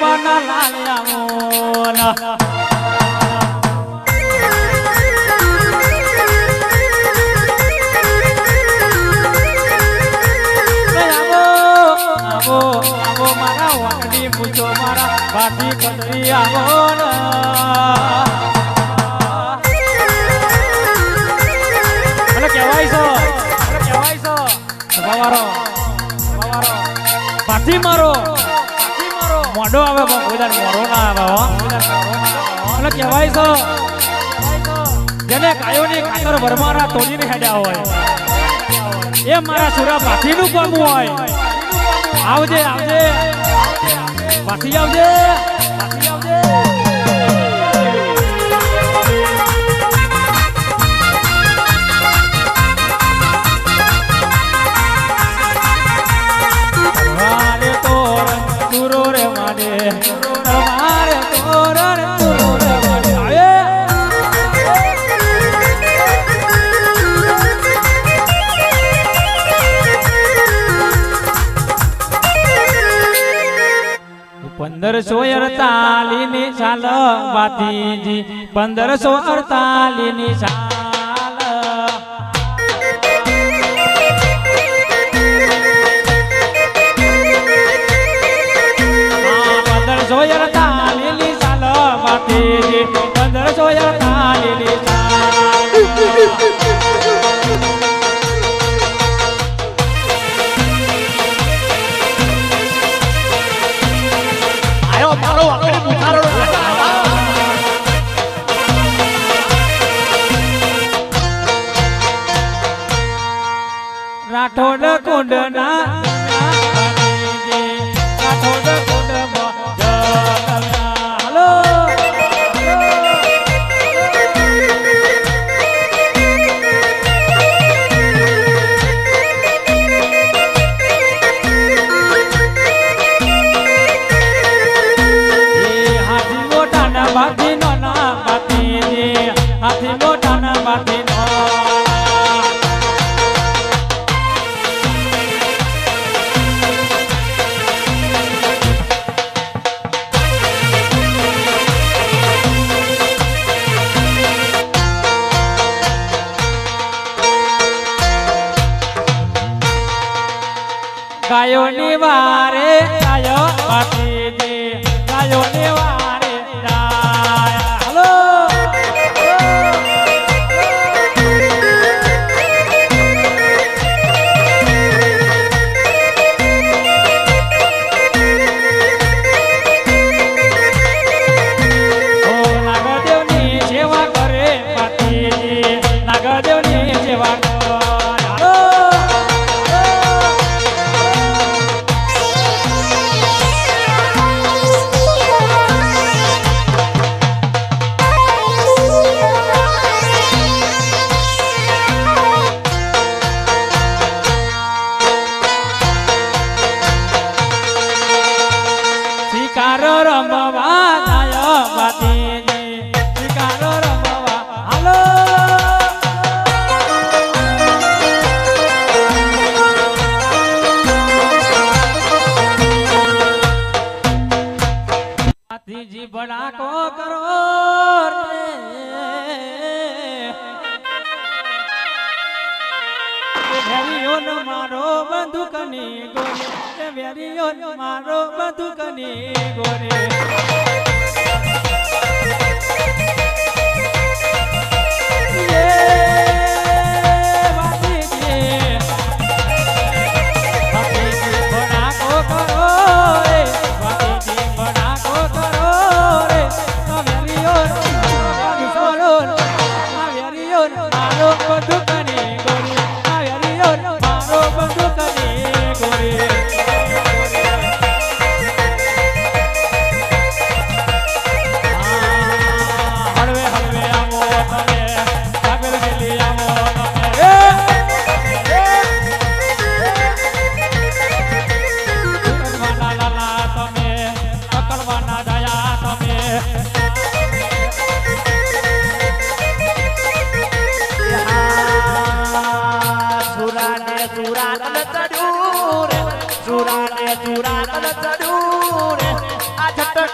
રૂપાના લાલ્યા મોના આવો મારા વાંગડી પૂછો મારા બાથી પદરી આવો મને કહેવાય છો સભાવારો બાથી મારો મોઢો આવે પણ કોઈ દાડ મોરો ના આવે મને કહેવાય છો જેને ગાયોની ખાતર ભરમારા તોડીને હેડ્યા હોય એ મારા સુરા બાથીનું પામું હોય આવજે આવજે પાછી આવજે મારે તોર તુરો રે મારે મારે તોર તુરો રે મારે पंद्रह 1548 ની સાલ બાતીજી 1548 ની સાલ 1548 ની સાલ બાતીજી 1548 ની સાલ મારો આખરી મુઠારો રાઠોડ કુંડના રાઠોડ કુંડ હાલો બાથી નો ના બાથી હાથી મોટા ના બાથી નો ગાયો ની વારે ગાયો બાથી ગાયો ની વારે जी बड़ा को करो वेरियो न मारो बंदूकनी गोरे वेरियो न मारो बंदूकनी गोरे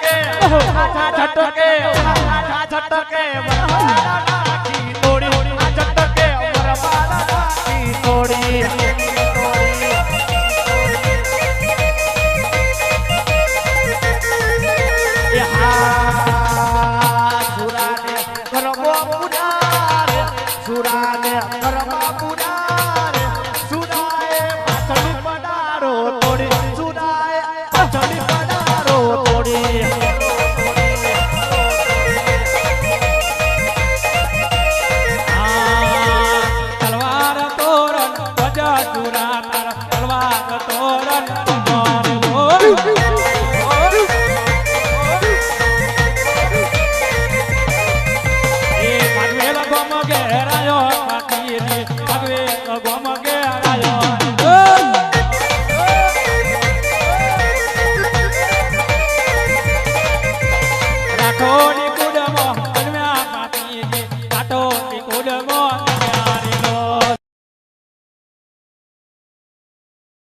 છટકે છટકે વરમાળા નાખી તોડી છટકે વરમાળા નાખી તોડી સુરાને કરમો પુરાર સુરાને કરમો પુરાર સુરાએ પાછળ પડારો તોડી સુરાએ પાછળ પડારો તોડી તલવાર તોરણ ધજા ચૂરા તારા તલવાર તોરણ રાઠોડી કુડમો કન્યા પાતી કાટો કુડમો